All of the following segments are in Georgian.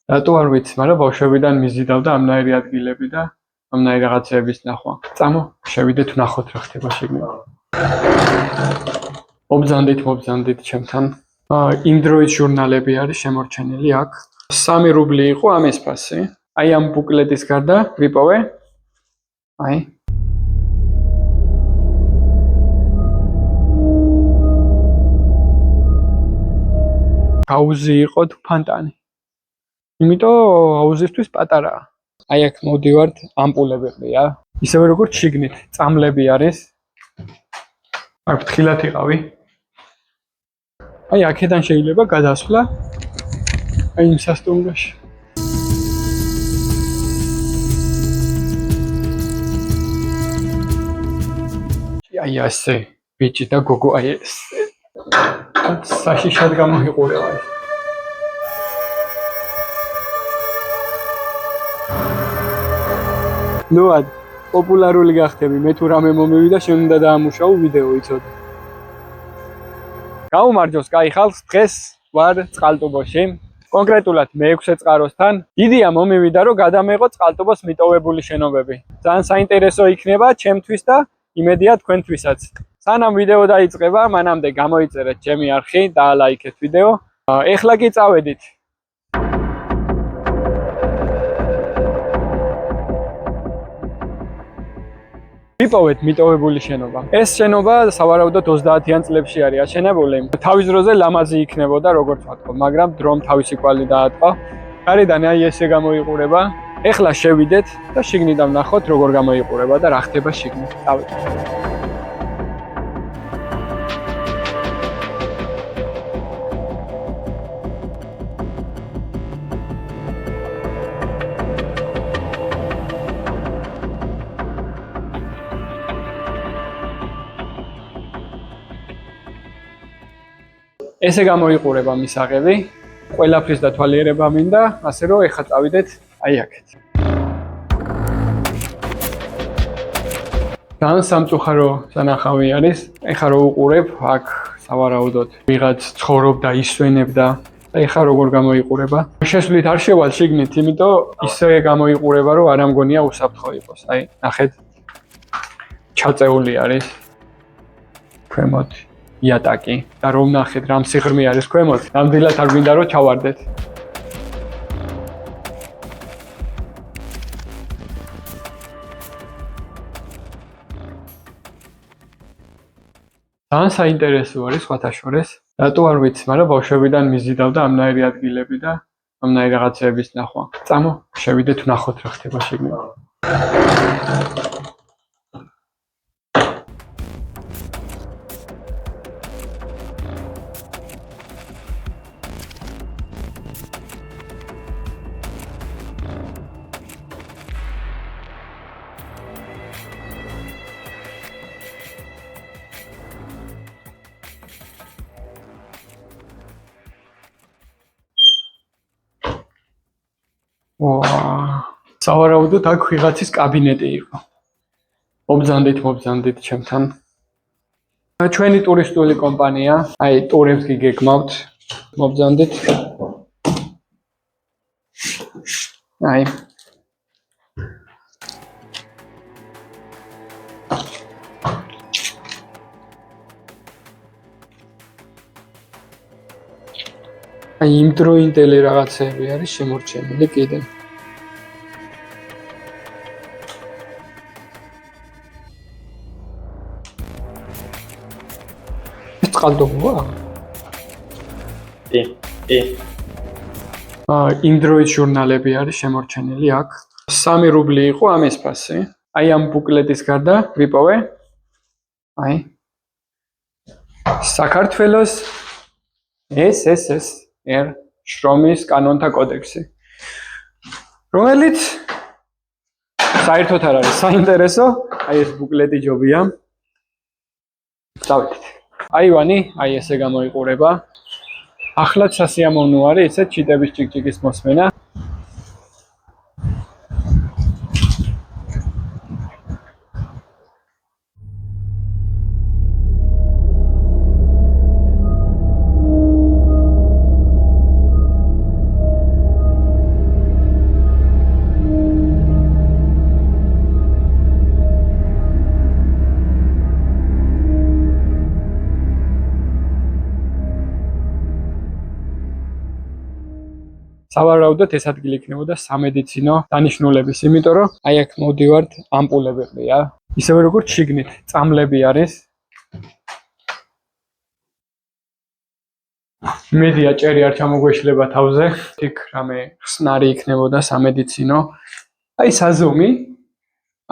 რატო არ ვიცი, მაგრამ ბავშვებიდან მიზიდავდა ამნაირი ადგილები და ამნაირი რაღაცეების ნახვა. წამო, შევიდეთ ვნახოთ რა ხდება შეგნით. მობრძანდით ჩემთან. იმ დროის ჟურნალები არის შემორჩენილი აქ. 3 რუბლი იყო ამის ფასი. აი ამ ბუკლეტის გარდა ვიპოვე. აი. აუზი იყო თუ ფანტანი. იმიტომ აუზისთვის პატარაა. აი აქ მოდივართ ამპულები ყრია. ისევე როგორც შიგნით წამლები არის. აქ ფრთხილად იყავი. აი აქედან შეიძლება გადასვლა. აი იმ სასტუმროში. აი ასე ბიჭი და გოგო აი ეს. საშიშად გამოიყურება. ნუად პოპულარული გახდები, მე თუ რამე მომივიდა, შენ უნდა დაამუშაო ვიდეო იცოდე. გაუმარჯოს კაი ხალხს, დღეს ვარ წყალტუბოში. კონკრეტულად მე-6 წყაროსთან. იდეა მომივიდა, რომ გადამეღო წყალტუბოს მიტოვებული შენობები. ძალიან საინტერესო იქნება ჩემთვის და იმედია თქვენთვისაც. სანამ ვიდეო დაიწყება, მანამდე გამოიწერეთ ჩემი არხი, დაალაიქეთ ვიდეო. ეხლა კი წავედით. ვიპოვეთ მიტოვებული შენობა. ეს შენობა სავარაუდოდ 30-იან წლებში არის აშენებული. თავის დროზე ლამაზი იქნებოდა, როგორც ვთქვა, მაგრამ დრომ თავისი კვალი დაატყვა. გარედან აი ესე გამოიყურება. ეხლა შევიდეთ და შიგნიდან ვნახოთ, როგორ გამოიყურება და რა ხდება შიგნით. წავედით. ესე გამოიყურება მისაღები. ყველაფრის დათვალიერება მინდა, ასე რომ ეხლა წავიდეთ აი აქეთ. ძალიან სამწუხარო სანახავი არის. ეხლა რო უყურებ, აქ სავარაუდოდ ვიღაც ცხოვრობდა, ისვენებდა. და ეხლა როგორ გამოიყურება? შესვლით არ შევალ შიგნით, იმიტომ ისე გამოიყურება, რომ არ ამგონია უსაფრთხო იყოს. აი, ნახეთ. ჩაწეული არის. ქვემოთ იატაკი და რომ ნახეთ რამ სიღრმე არის ქვემოთ, ნამდვილად არ გვინდა რომ ჩავარდეთ. ძალიან საინტერესო არის სხვათა შორის. რატო არ ვიცი, მაგრამ ბავშვებიდან მიზიდავდა ამნაირი ადგილები და ამნაირი რაღაცეების ნახვა. წამო, შევიდეთ ვნახოთ რა ხდება შეგნით. სავარაუდოდ აქ ვიღაცის კაბინეტი იყო. მობრძანდით ჩემთან. ჩვენი ტურისტული კომპანია, აი ტურებს გიგეგმავთ. მობრძანდით. აი. აი იმდროინდელი რაღაცები არის შემორჩენილი კიდე. წყალტუბოა? იმ დროის ჟურნალები არის შემორჩენილი აქ. 3 რუბლი იყო ამის ფასი. აი ამ ბუკლეტის გარდა ვიპოვე. აი. საქართველოს ეს შრომის კანონთა კოდექსი. რომელიც საერთოდ არ არის საინტერესო, აი ეს ბუკლეტი ჯობია. წავედით. აივანი, აი ესე გამოიყურება. ახლაც სასიამოვნო არის ესეთ ჩიტების ჭიკჭიკის მოსმენა. სავარაუდოდ ეს ადგილი იქნებოდა სამედიცინო დანიშნულების, იმიტომ რომ აი აქ მოდივართ ამპულები ყრია. ისევე როგორც შიგნით წამლები არის. მედია ჭერი არ ჩამოგვეშლება თავზე. იქ რამე ხსნარი იქნებოდა სამედიცინო. აი საზომი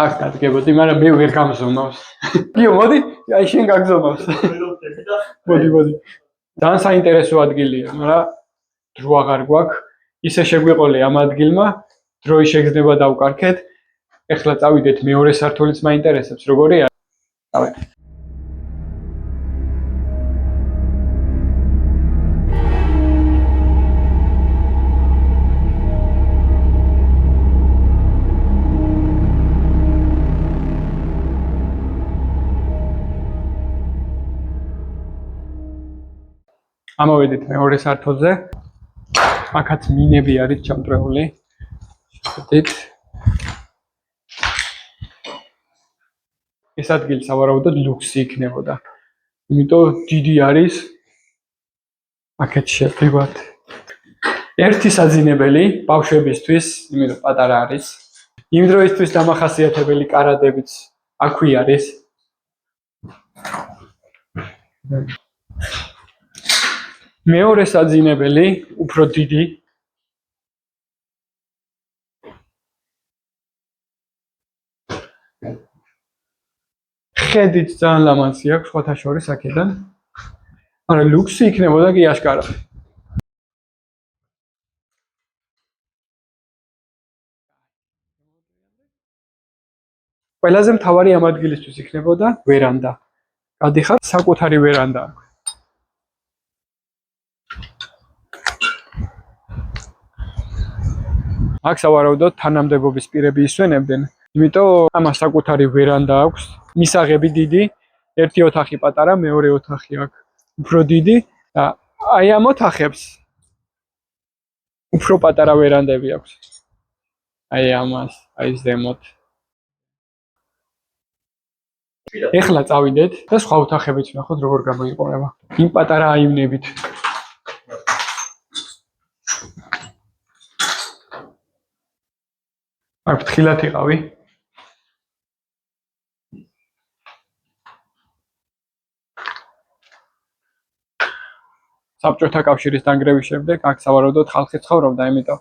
აქ დადგებოდი, მაგრამ მე ვერ გამზომავს. იო, მოდი, აი შენ გაგზომავს. მოდი. ძალიან საინტერესო ადგილია, მაგრამ დრო აღარ გვაქვს. ისე შეგვიყოლე ამ ადგილმა, დროი შეგრძნება დავკარგეთ. ეხლა წავიდეთ მეორე სართულიც მაინტერესებს, როგორი არის? წავიდეთ. ამოვედით მეორე სართულზე. აქაც მინები არის ჩამწრეული. შევედით. ეს ადგილი სავარაუდოდ ლუქსი იქნებოდა. იმიტომ დიდი არის. აქეთ შევდივართ. ერთი საძინებელი ბავშვებისთვის, იმიტომ პატარა არის. იმ დროისთვის დამახასიათებელი კარადებიც აქვე არის. მეორე საძინებელი, უფრო დიდი. ხედით ძალიან ლამაზი აქვს, სხვათა შორის აქედან. მაგრამ ლუქსი იქნებოდა კი აშკარად. ყველაზე მთავარი ამ ადგილისთვის იქნებოდა ვერანდა. გადიხარ, საკუთარი ვერანდა აქვს. აქ სავარაუდოდ თანამდებობის პირები ისვენებდნენ, იმიტომ ამას საკუთარი ვერანდა აქვს, მისაღები დიდი, ერთი ოთახი პატარა, მეორე ოთახი აქვს უფრო დიდი და აი ამ ოთახებს უფრო პატარა ვერანდები აქვს. აი ამას, აი ზემოთ. ეხლა წავიდეთ და სხვა ოთახებიც ვნახოთ როგორ გამოიყურება. იმ პატარა აივნებით. აქ ფრთხილად იყავი. საბჭოთა კავშირის დანგრევის შემდეგ აქ სავარაუდოდ ხალხი ცხოვრობდა, იმიტომ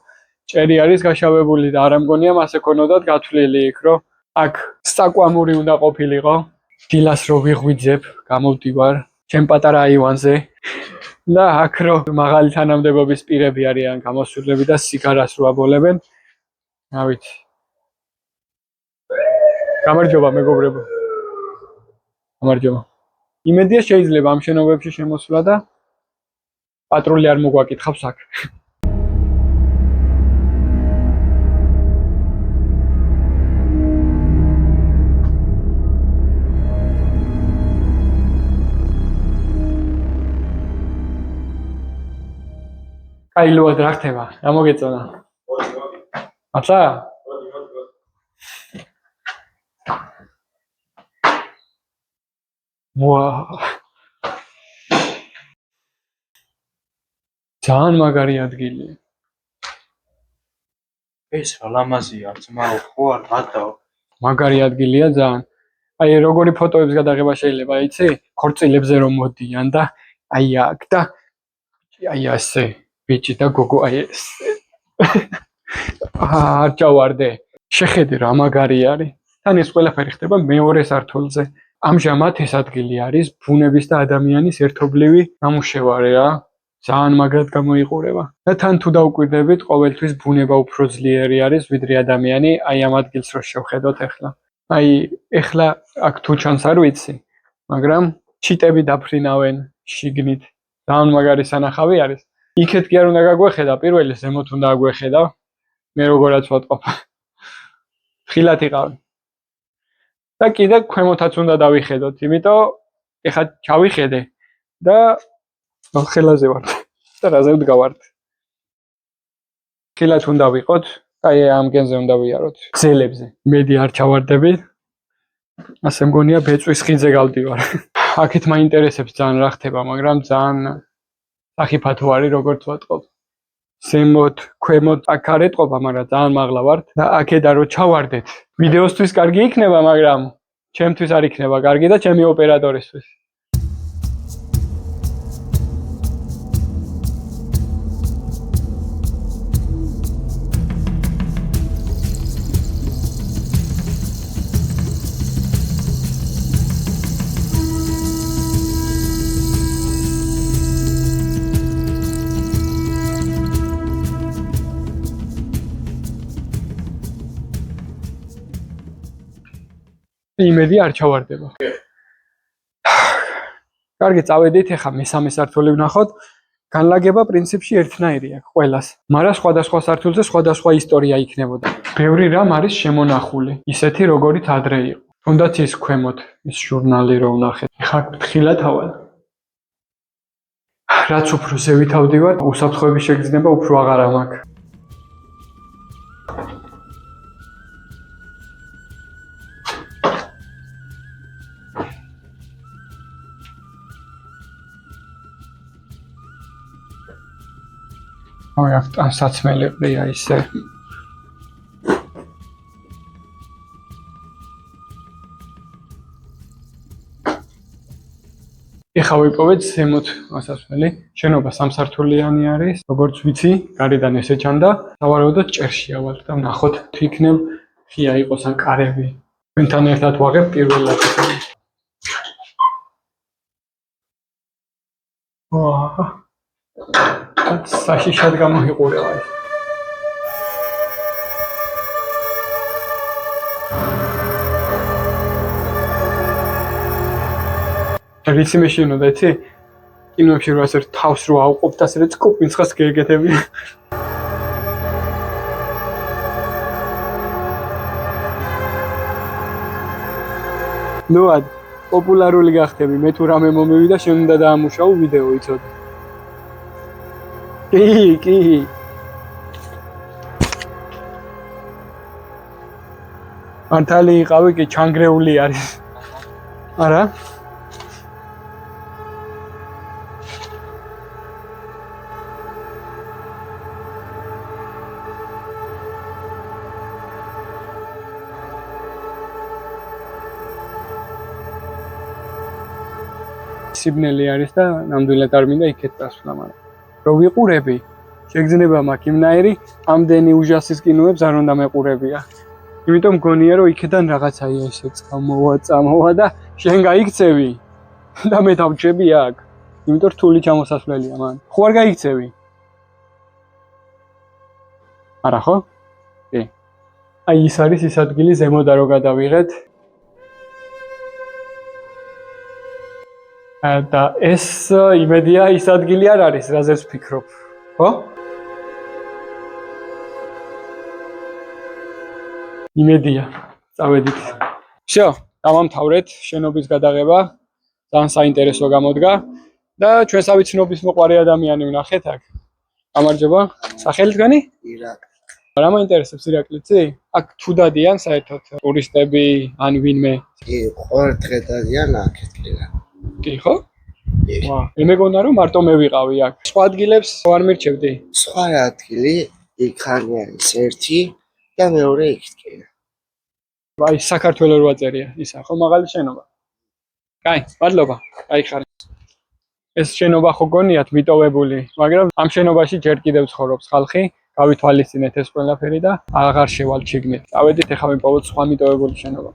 ჭერი არის გაშავებული და არ ამგონია მას ეკონოდათ გათვლილი იქ, რომ აქ საკვამური უნდა ყოფილიყო. დილას რო ვიღვიძებ, გამოვდივარ ჩემ პატარა აივანზე და აქ რო მაღალი თანამდებობის პირები არიან გამოსულები და სიგარას რო აბოლებენ. ავით. გამარჯობა მეგობრებო. გამარჯობა. იმედია შეიძლება ამ შენობებში შემოსვლა და პატრული არ მოგვაკითხავს აქ. აი ლუად რა ხდება? რა მოგეწონა? აცა? ვაუ. ძალიან მაგარი ადგილია. ეს რა ლამაზია, ძმაო, ხო არ გადაო. მაგარი ადგილია ძალიან. აი როგორი ფოტოების გადაღება შეიძლება, იცი? ქორწილებზე რომ მოდიან და აი აქ და აი ასე ბიჭი და გოგო აი ეს. არ ჩავარდე. შეხედე რა მაგარი არის. თან ეს ყველაფერი ხდება მეორე სართულზე. ამჟამად ეს ადგილი არის ბუნების და ადამიანის ერთობლივი ნამუშევარი რა. ძალიან მაგრად გამოიყურება. და თან თუ დავკვირდებით, ყოველთვის ბუნება უფრო ძლიერი არის ვიდრე ადამიანი, აი ამ ადგილს რო შევხედოთ ახლა. აი ახლა აქ თუ ჩანს არ ვიცი, მაგრამ ჩიტები დაფრინავენ შიგნით. ძალიან მაგარი სანახავი არის. იქეთ კი არ უნდა გაგვეხედა, პირველი ზემოთ უნდა აგვეხედა. მე როგორაც ვატყობ. ხილად იყავი. და კიდე ქვემოთაც უნდა დავიხედოთ, იმიტომ ეხლა ჩავიხედე და ხელაზე ვარ და რაზე ვდგავართ. ხილად უნდა ვიყოთ, აი ამ გენზე უნდა ვიაროთ. გზელებზე. მედი არ ჩავარდები. ასე მგონია ბეწვის ხიდზე გავდივარ. აქეთ მაინტერესებს ძალიან რა ხდება, მაგრამ ძალიან სახიფათო არის როგორც ვატყობ. ზემოთ, ქვემოთ აქ არ ეტყობა, მაგრამ ძალიან მაღლა ვართ და აქედან რო ჩავარდეთ. ვიდეოსთვის კარგი იქნება, მაგრამ ჩემთვის არ იქნება კარგი და ჩემი ოპერატორისთვის. იმედი არ ჩავარდება. კარგი, წავედით ახლა მესამე სართული ვნახოთ. განლაგება პრინციპში ერთნაირი აქვს ყველას, მაგრამ სხვადასხვა სართულზე სხვადასხვა ისტორია იქნებოდა. ბევრი რამ არის შემონახული, ისეთი როგორიც ადრე იყო. თუნდაც ის ქვემოთ, ის ჟურნალი რო ვნახეთ. ახლა ფრთხილად ავალ. რაც უფრო ზევით ავდივარ, უსაფრთხოების შეგრძნება უფრო აღარა მაქვს. აი აქ საცმელი ყრია ისე. ეხლა ვიპოვეთ ზემოთ ასასვლელი. შენობა სამსართულიანი არის, როგორც ვიცი, გარედან ესე ჩანდა. სავარაუდოდ ჭერში ავალთ და ვნახოთ თუ იქნებ ღია იყოს ან კარები. თქვენთან ერთად ვაღებ პირველად. ვაა. საშიშად გამოიყურება ის. რიცი მეშინოდა, იცი? კინოებში რო ასე თავს რო ავყოფთ, ასე რომ წყობინცხას გეგეთები. ნუად, პოპულარული გახდები, მე თუ რამე მომივიდა, შენ უნდა დაამუშაო ვიდეო, იცოდი. კი. მართალი იყავი, კი ჩანგრეული არის. არა? სიბნელი არის და ნამდვილად არ მინდა იქეთ დასვლა, მაგრამ რო ვიყურები, შეგრძნება მაქვს იმნაირი, ამდენი უჟასის კინოებს არ უნდა მეყურებია. იმიტომ მგონია რომ იქიდან რაღაცაი ესე წამოვა და შენ გაიქცევი და მე დავჭები აქ. იმიტომ რთული ჩამოსასვლელია მან. ხო არ გაიქცევი? არა ხო? კი. აი ის არის ის ადგილი ზემოდან რო გადავიღეთ. და ეს იმედია ის ადგილი არ არის, რაზეც ვფიქრობ, ხო? იმედია, წავედით. всё, დავამთავრეთ შენობის გადაღება, ძალიან საინტერესო გამოდგა და ჩვენსავით ცნობის მოყარე ადამიანი ვნახეთ აქ. გამარჯობა, სახელი თქვენი? ირაკლი. რა მაინტერესებს ირაკლიცი? აქ თუ დადიან საერთოდ ტურისტები ან ვინმე? კი, ყოველ დღე დადიან აქეთკენა. კი ხო? ვა, მეგონა რომ მარტო მე ვიყავი აქ. სხვა ადგილებს არ მირჩევდი. სხვა ადგილი იქ არის ერთი და მეორე იქეთკენა. აი საქართველოს რო აწერია, ისა ხო მაღალი შენობა. კაი, მადლობა. კაი ხარ. ეს შენობა ხო გონიათ მიტოვებული, მაგრამ ამ შენობაში ჯერ კიდევ ცხოვრობს ხალხი. გავითვალისწინეთ ეს ყველაფერი და აღარ შევალთ შიგნით. წავედით, ეხლა ვიპოვოთ სხვა მიტოვებული შენობა.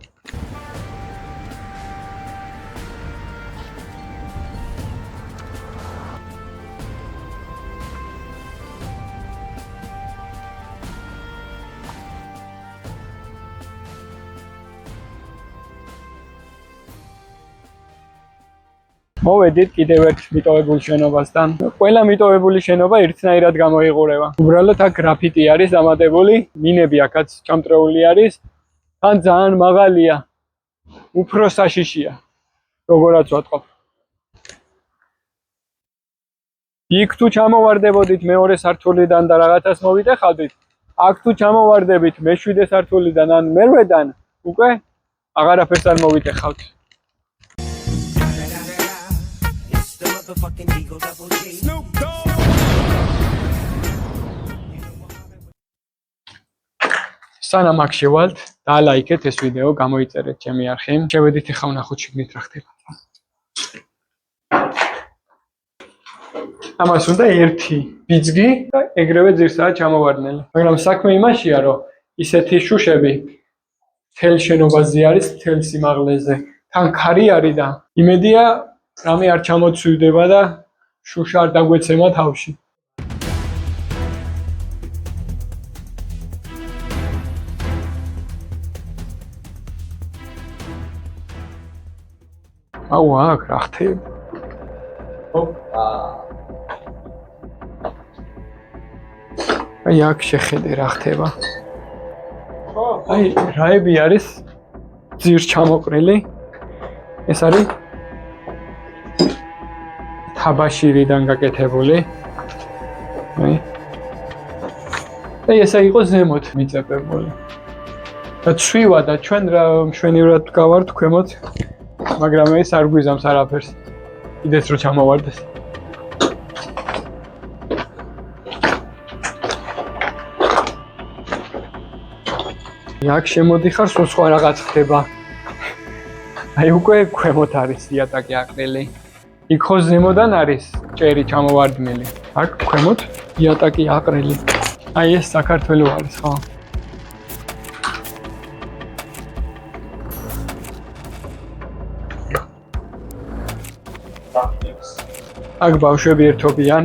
მოვედით კიდევ ერთ მიტოვებულ შენობასთან. ყველა მიტოვებული შენობა ერთნაირად გამოიყურება. უბრალოდ აქ გრაფიტი არის დამატებული, მინები აქაც ჩამტრეული არის. თან ძალიან მაღალია. უფრო საშიშია. როგორაც ვატყობ. იქ თუ ჩამოვარდებოდით მეორე სართულიდან და რაღაცას მოვიტეხავდით, აქ თუ ჩამოვარდებით მეშვიდე სართულიდან ან მერვედან, უკვე აღარაფერს არ მოვიტეხავთ. სანამ აქ შევალთ, დალაიქეთ ეს ვიდეო, გამოიწერეთ ჩემი არხი. შევედით ახლა ვნახოთ შიგნით რა ხდება. ამას უნდა ერთი ბიძგი და ეგრევე ძირსაა ჩამოვარდნილი. მაგრამ საქმე იმაშია, რომ ისეთი შუშები თელ შენობაზე არის, თელ სიმაღლეზე. თან ქარი არის და იმედია რამე არ ჩამოცვივდება და შუშა არ დაგვეცემა თავში. აუ აქ რა ხდება? აი აქ შეხედე რა ხდება. აი რაები არის ძირს ჩამოყრილი. ეს არის თაბაშირიდან გაკეთებული. აი ესე იყო ზემოთ მიწებებული. და ცვივა და ჩვენ რა მშვენივრად გავართ ქვემოთ, მაგრამ ეს არ გვიზამს არაფერს. კიდეც რო ჩამოვარდეს. აქ შემოდიხარ, სულ სხვა რაღაც ხდება. აი უკვე ქვემოთ არის იატაკი აყრილი. იქ ხო ზემოდან არის ჭერი ჩამოვარდნილი. აქ ქვემოთ იატაკი აყრილი. აი ეს საქართველოს არის, ხო? აქ ბავშვები ერთობიან.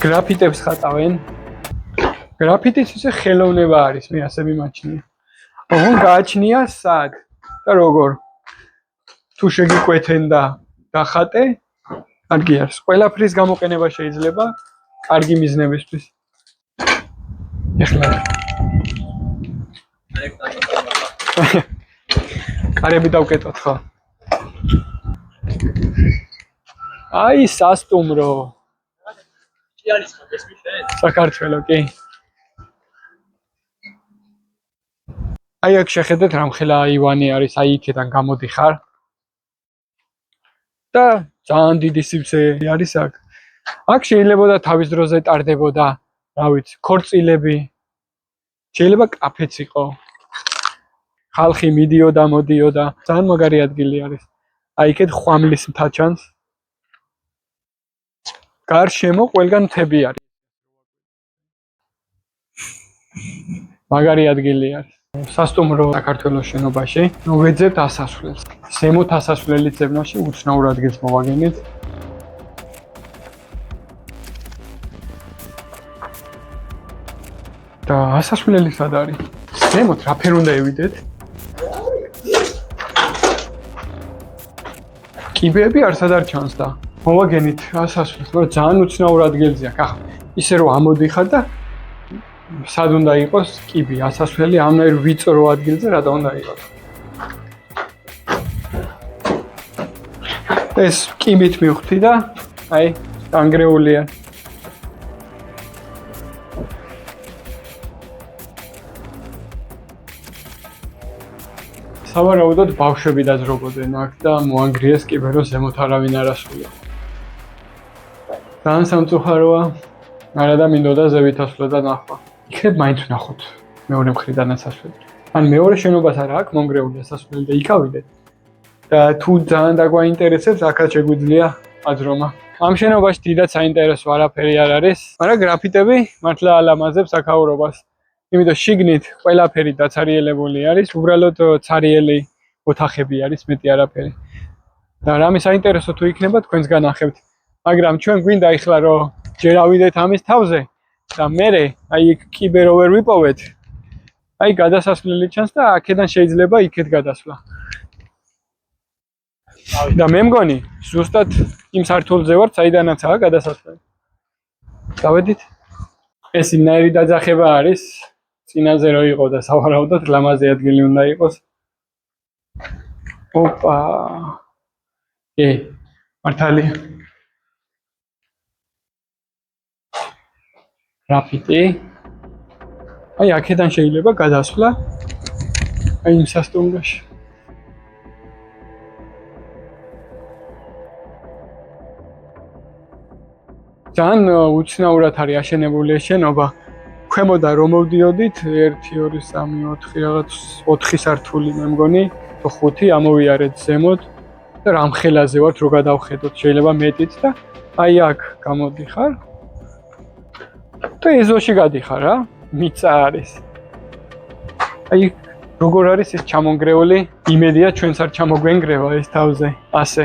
გრაფიტებს ხატავენ. გრაფიტის ისე ხელოვნება არის, მე ასე მიმაჩნია. ოღონდ გააჩნია სად და როგორ. თუ შეგიკვეთენ და დახატე, კარგი არის. ყველაფრის გამოყენება შეიძლება, კარგი მიზნებისთვის. ეხლა კარები დავკეტოთ ხო? აი სასტუმრო. კი არის ხო ეს მიშენ? საქართველო კი. აი აქ შეხედეთ რამხელა აივანი არის, აი იქიდან გამოდიხარ. და ძალიან დიდი სივრცე არის აქ. აქ შეიძლება თავის დროზე ტარდებოდა, რა ვიცი, ქორწილები. შეიძლება კაფეც იყო. ხალხი მიდიოდა, მოდიოდა, ძალიან მაგარი ადგილი არის. აი იქეთ ხვამლის მთა ჩანს. გარშემო ყველგან მთები არის. მაგარი ადგილი არის. სასტუმრო საქართველოს შენობაში. ვეძებთ ასასვლელს. ზემოთ ასასვლელის ზემნაში უცნაურ ადგილს მოვაგენით. და ასასვლელი სად არის? ზემოთ რა ფერ უნდა ევიდეთ? კიბეები არსად არ ჩანს და მოვაგენით ასასვლელს, მაგრამ ძალიან უცნაურ ადგილზეა. ახლა ისე რომ ამოდიხარ და სად უნდა იყოს კიბი, ასასვლელი ამნაირ ვიწრო ადგილზე რა უნდა იყოს. ეს კიბით მივხვდი და აი დანგრეულია. სავარაუდოდ ბავშვები დაძრობოდნენ აქ და მოანგრიეს კიბე, რომ ზემოთ არავინ არ ასულა. ძალიან სამწუხაროა, არადა მინდოდა ზევით ასვლა და ნახვა. იქნებ მაინც ვნახოთ მეორე მხრიდან ასასვლელი. ან მეორე შენობას არა აქვს მონგრეული ასასვლელი და იქავიდეთ. და თუ ძალიან დაგვაინტერესებს, აქაც შეგვიძლია აძრომა. ამ შენობაში დიდად საინტერესო არაფერი არ არის, მაგრამ გრაფიტები მართლა ალამაზებს აქაურობას. იმიტომ შიგნით ყველაფერი დაცარიელებული არის, უბრალოდ ცარიელი ოთახები არის, მეტი არაფერი. და რამე საინტერესო თუ იქნება, თქვენს განახებთ. მაგრამ ჩვენ გვინდა ეხლა რომ ჯერ ავიდეთ ამის თავზე და მერე აი იქ კიბე რო ვერ ვიპოვეთ. აი გადასასვლელი ჩანს და აქედან შეიძლება იქეთ გადასვლა. და მე მგონი, ზუსტად იმ სართულზე ვარ, საიდანაცაა გადასასვლელი. დავედით. ეს იმნაირი დაძახება არის, წინაზე რო იყო და სავარაუდოდ ლამაზი ადგილი უნდა იყოს. ოპა. მართალია. გრაფიტი. აი აქედან შეიძლება გადასვლა. აი იმ სასტუმროში. ძალიან უცნაურად არის აშენებული ეს შენობა. ქვემოდან რომ მოვდიოდით 1 2 3 4 რაღაც 4 სართული მე მგონი თუ 5 ამოვიარეთ ზემოთ და რამხელაზე ვართ რო გადავხედოთ შეიძლება მეტიც და აი აქ გამოდიხარ და ეზოში გადიხარ რა მიწა არის აი როგორ არის ეს ჩამონგრეული იმედია ჩვენც არ ჩამოგვენგრევა ეს თავზე ასე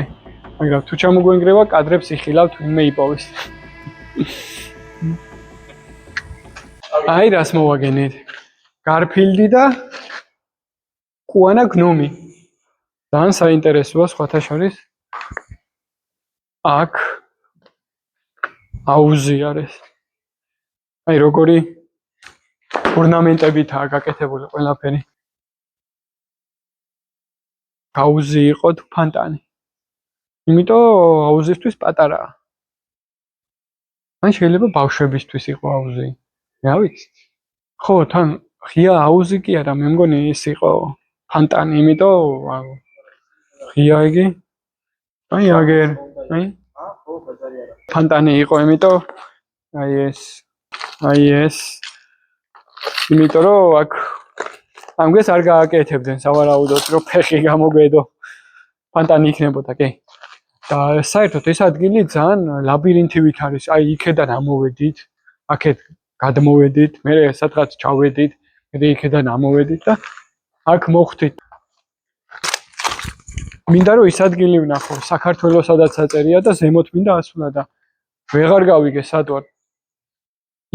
მაგრამ თუ ჩამოგვენგრევა კადრებს იხილავთ ვინმე იპოვის აი რას მოვაგენით გარფილდი და კუანა გნომი ძალიან საინტერესოა სხვათა შორის აქ აუზი არის აი როგორი ორნამენტებითაა გაკეთებული ყველაფერი აუზი იყო თუ ფანტანი იმიტომ აუზისთვის პატარაა ან შეიძლება ბავშვებისთვის იყო აუზი რა ვიცი ხო თან ღია აუზი კი არა მე მგონი ის იყო ფანტანი იმიტომ ღია იგი აი აგერ აი ფანტანი იყო იმიტომ აი ეს იმიტომ რომ აქ ამგვეს არ გააკეთებდნენ სავარაუდოდ რომ ფეხი გამოგვედო ფანტანი იქნებოდა კი და საერთოდ ეს ადგილი ძალიან ლაბირინთივით არის აი იქედან ამოვედით აქეთ გადმოვედით მე სადღაც ჩავედით მე იქედან ამოვედით და აქ მოხვდით მინდა რომ ის ადგილი ვნახო საქართველოს სადაც აწერია და ზემოთ მინდა ასვლა და ვეღარ გავიგე სად ვარ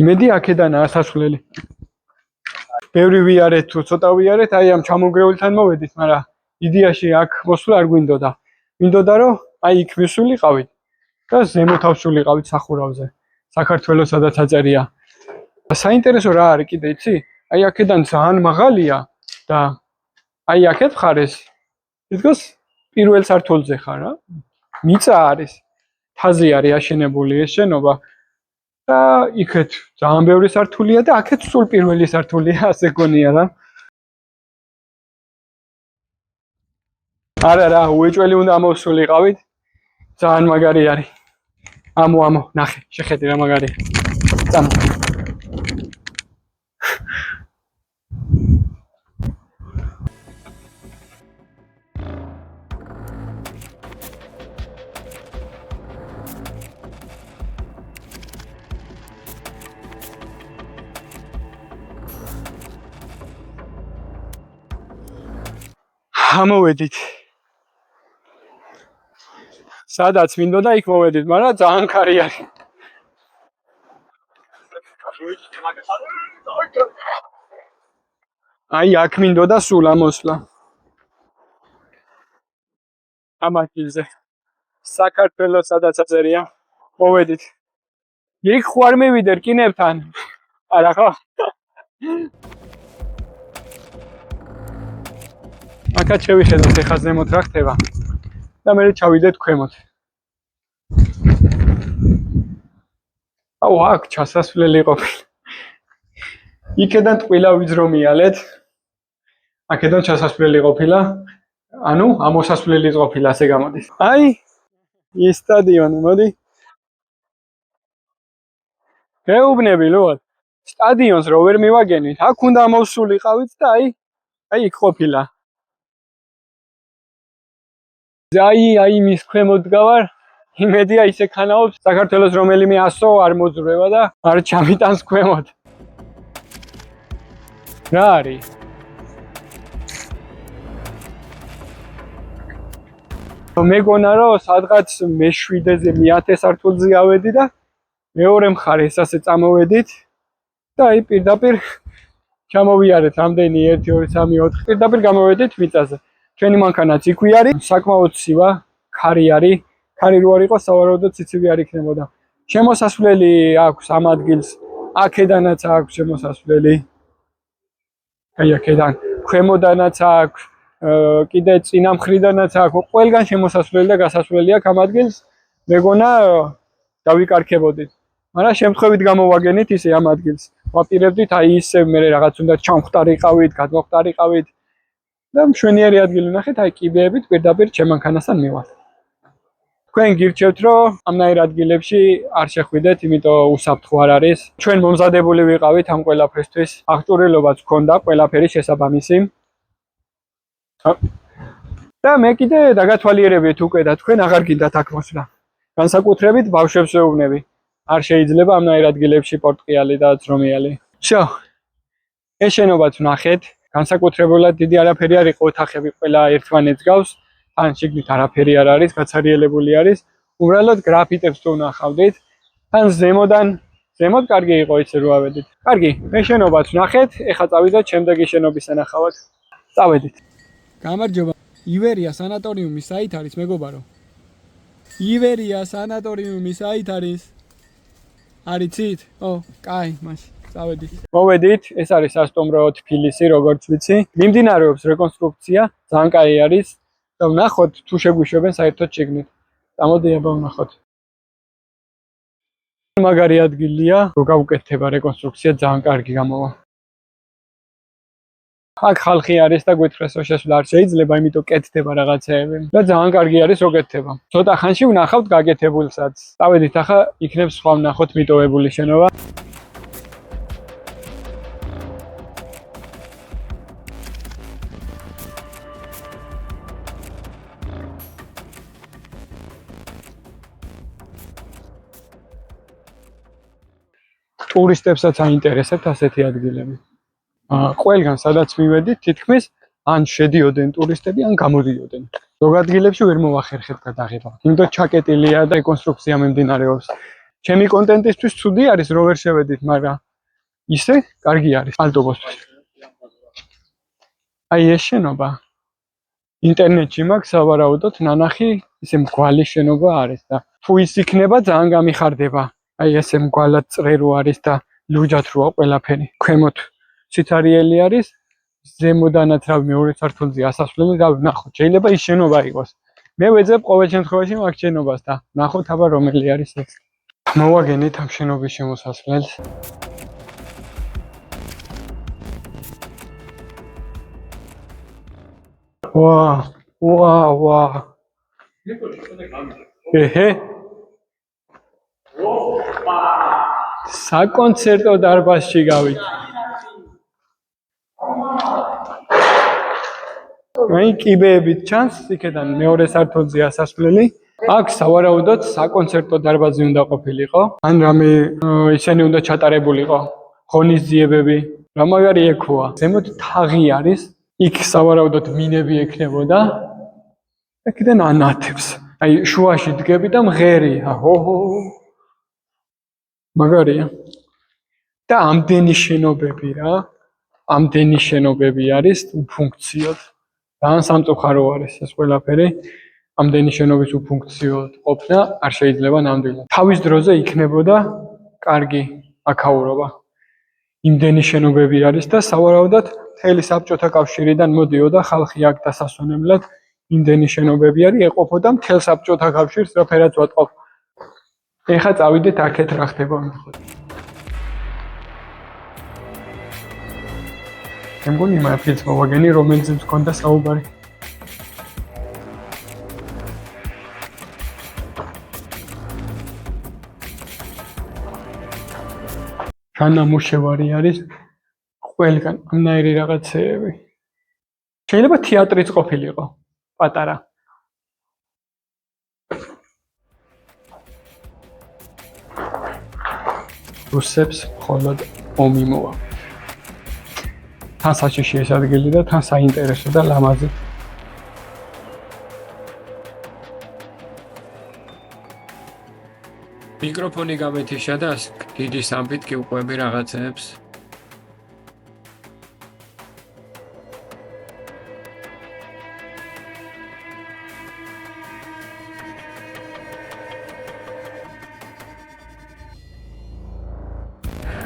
იმედი აქედანაა სასვლელი ბევრი ვიარეთ თუ ცოტა ვიარეთ აი ამ ჩამონგრეულთან მოვედით მაგრამ იდეაში აქ მოსვლა არ გვინდოდა მინდოდა რომ აი იქ მისულიყავით და ზემოთ ავსულიყავით სახურავზე საქართველოს სადაც აწერია საინტერესო რა არის კიდე იცი აი აქედან ძალიან მაღალია და აი აქეთ მხარეს თითქოს პირველ სართულზე ხარ რა მიწა არის თაზი არის აშენებული ეს შენობა და იქეთ ძალიან ბევრი სართულია და აქეთ სულ პირველი სართულია ასე გონია რა არა რა უეჭველი უნდა მოვსულიყავით ძალიან მაგარი არის ამო ნახე შეხედე რა მაგარია წამ ამოვედით სადაც მინდოდა იქ მოვედით მაგრამ ძალიან კარი არის აი აქ მინდოდა სულ ამოსვლა ამ ადგილზე საქართველოს სადაც აწერია მოვედით იქ ხوار მივიდე რკინებთან არა ხო აქაც შევიხედოთ ეხა ზემოთ რა ხდება და მე ჩავიდეთ ქვემოთ აუ აქ ჩასასვლელი ყოფილა იქედან ტყილა ვიძრო მიალეთ აქედან ჩასასვლელი ყოფილა ანუ ამოსასვლელი ყოფილა ასე გამოდის აი ის სტადიონი მოდი გეუბნები ლუად სტადიონს რო ვერ მივაგენით აქ უნდა მოვსულიყავით და აი იქ ყოფილა აი მის ქვემოთ გავარ იმედია ისე ქანაობს საქართველოს რომელიმე ასო არ მოძრება და არ ჩამიტანს ქვემოთ რა არის მეგონა რომ სადღაც მე7-ზე მე10 სართულზე ავედი და მეორე მხარეს ასე წამოვედით და აი პირდაპირ ჩამოვიარეთ რამდენი 1 2 3 4 პირდაპირ გამოვედით მიწაზე ჩვენი მანქანაც იქვე არის საკმაოდ ცივა ქარი არის ქარი რო არ იყოს სავარაუდოდ ციცივი არ იქნებოდა შემოსასვლელი აქვს ამ ადგილს აქედანაც აქვს შემოსასვლელი აი აქედან ქვემოდანაც აქვს კიდე წინა მხრიდანაც აქვს ყველგან შემოსასვლელი და გასასვლელი აქვს ამ ადგილს მეგონა დავიკარქებოდით მაგრამ შემთხვევით გამოვაგენით ისე ამ ადგილს ვაპირებდით აი ისე მე რაღაც უნდა ჩამხტარიყავით გადმოხტარიყავით და მშვენიერი ადგილი ნახეთ აი კიბეებით პირდაპირ ჩემანქანასთან მივალ თქვენ გირჩევთ, რომ ამნაირ ადგილებში არ შეხვიდეთ, იმიტომ უსაფრთხო არ არის. ჩვენ მომზადებული ვიყავით ამ ყველაფრისთვის. აღჭურვილობაც გქონდა ყველაფერი შესაბამისი. და მე კიდე დაგათვალიერებიეთ უკვე და თქვენ აღარ გინდათ აქ მოსვლა. განსაკუთრებით ბავშვებს ვეუბნები. არ შეიძლება ამნაირ ადგილებში პორტყიალი და ძრომიალი. Всё. ეს შენობაც ვნახეთ. განსაკუთრებულად დიდი არაფერი არ იყო, ოთახები ყველა ერთმანეთს გავს. ან შიგნით არაფერი არ არის, გაცარიელებული არის. უბრალოდ გრაფიტებს თუ ვნახავდით. თან ზემოთ კარგი იყო ისე რო ავედით. კარგი, მე შენობაც ვნახეთ. ეხლა წავიდეთ შემდეგი შენობის სანახავად. წავედით. გამარჯობა. ივერია სანატორიუმი საით არის, მეგობარო? ივერია სანატორიუმი საით არის? არიცით? კაი, მაშინ წავედით. მოვედით, ეს არის სასტუმრო თბილისი, როგორც ვიცი. მიმდინარეობს რეკონსტრუქცია, ძალიან კაი არის. და ვნახოთ თუ შეგვიშვებენ საერთოდ შეგნით. წამოდი აბა ვნახოთ. მაგარი ადგილია, რო გავუკეთდება რეკონსტრუქცია, ძალიან კარგი გამოვა. აქ ხალხი არის და გვითხრეს რომ შესვლა არ შეიძლება, იმიტომ კეთდება რაღაცეები. და ძალიან კარგი არის რო კეთდება. ცოტა ხანში ვნახავთ გაკეთებულსაც. წავედით ახლა იქნებ სხვა ვნახოთ მიტოვებული შენობა. ტურისტებსაც აინტერესებთ ასეთი ადგილები. ყველგან სადაც მივედით, თითქმის ან შედიოდნენ ტურისტები, ან გამოდიოდნენ. ზოგ ადგილებში ვერ მოვახერხეთ გადაღება. იმიტომ ჩაკეტილია და რეკონსტრუქცია მიმდინარეობს. ჩემი კონტენტისთვის ცუდი არის, რო ვერ შევედით, მაგრამ ისე კარგი არის ალტობოსთვის. აი ეს შენობა ინტერნეტში მაქვს სავარაუდოდ ნანახი, ისე მგვალი შენობა არის და თუ ის იქნება, ძალიან გამიხარდება. აი ესე მგვალად წრერო არის და ლუჯად როა ყველაფერი. ქვემოთ ციცარიელი არის, ზემოდანაც რავი მეორე სართულზე ასასვლელი და ვნახოთ. შეიძლება ის შენობა იყოს. მე ვეძებ ყოველ შემთხვევაში მაგ შენობას და ვნახოთ აბა რომელი არის ეს. მოვაგენით ამ შენობის შემოსასვლელს. ვა. ეჰე. საკონცერტო დარბაზში გავით. აი კიბეებით ჩანს, იქიდან მეორე სართულზე ასასვლელი. აქ სავარაუდოდ საკონცერტო დარბაზი უნდა ყოფილიყო. ან რამე ისინი უნდა ჩატარებულიყო. ღონისძიებები, რა მაგარი ექოა. ზემოთ თაღი არის. იქ სავარაუდოდ მინები ექნებოდა. აქედან ანათებს. აი შუაში დგები და მღერია. მაგარია. და ამდენი შენობები რა. ამდენი შენობები არის უფუნქციოდ. ძალიან სამწუხარო არის ეს ყველაფერი. ამდენი შენობის უფუნქციოდ ყოფნა არ შეიძლება ნამდვილად. თავის დროზე იქნებოდა კარგი აქაურობა. იმდენი შენობები არის და სავარაუდოდ მთელი საბჭოთა კავშირიდან მოდიოდა ხალხი აქ დასასვენებლად. იმდენი შენობები არის, ეყოფოდა მთელ საბჭოთა კავშირს, რაფერაც ვატყობ. ეხლა წავიდეთ აქეთ რა ხდება ვნახოთ. მე მგონი მაფილს მოვაგენი, რომელზეც მქონდა საუბარი. განამუშევარი არის ყველგან ამნაირი რაღაცეები. შეიძლება თეატრიც ყოფილიყო, პატარა. რუსებს მხოლოდ ომი მოვა. თან საჩიში ეს ადგილი და თან საინტერესო და ლამაზი. მიკროფონი გამეთიშა და დიდი სამბით კი უყვები რაღაცებს.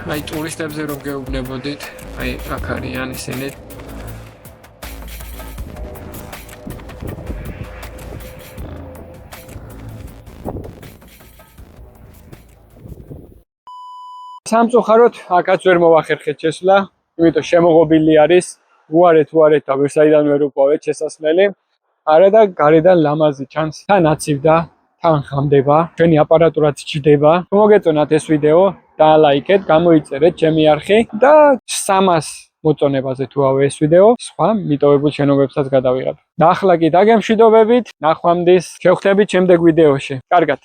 აი ტურისტებზე რომ გეუბნებოდით, აი აქ არიან ისინი. სამწუხაროდ აქაც ვერ მოვახერხეთ შესვლა, იმიტომ შემოღობილი არის. უარეთ და ვერსაიდან ვერ უყვავეთ შესასვლელი. არა და გარედან ლამაზი ჩანს. თან აცივდა, თან ხამდება, ჩვენი აპარატურაც ჩდება. თუ მოგეწონათ ეს ვიდეო, დაალაიქეთ, გამოიწერეთ ჩემი არხი და 300 მოწონებაზე თუ ავე ეს ვიდეო, სხვა მიტოვებულ შენობებსაც გადავიღებ. და ახლა კი დაგემშვიდობებით, ნახვამდის, შევხვდებით შემდეგ ვიდეოში. კარგად.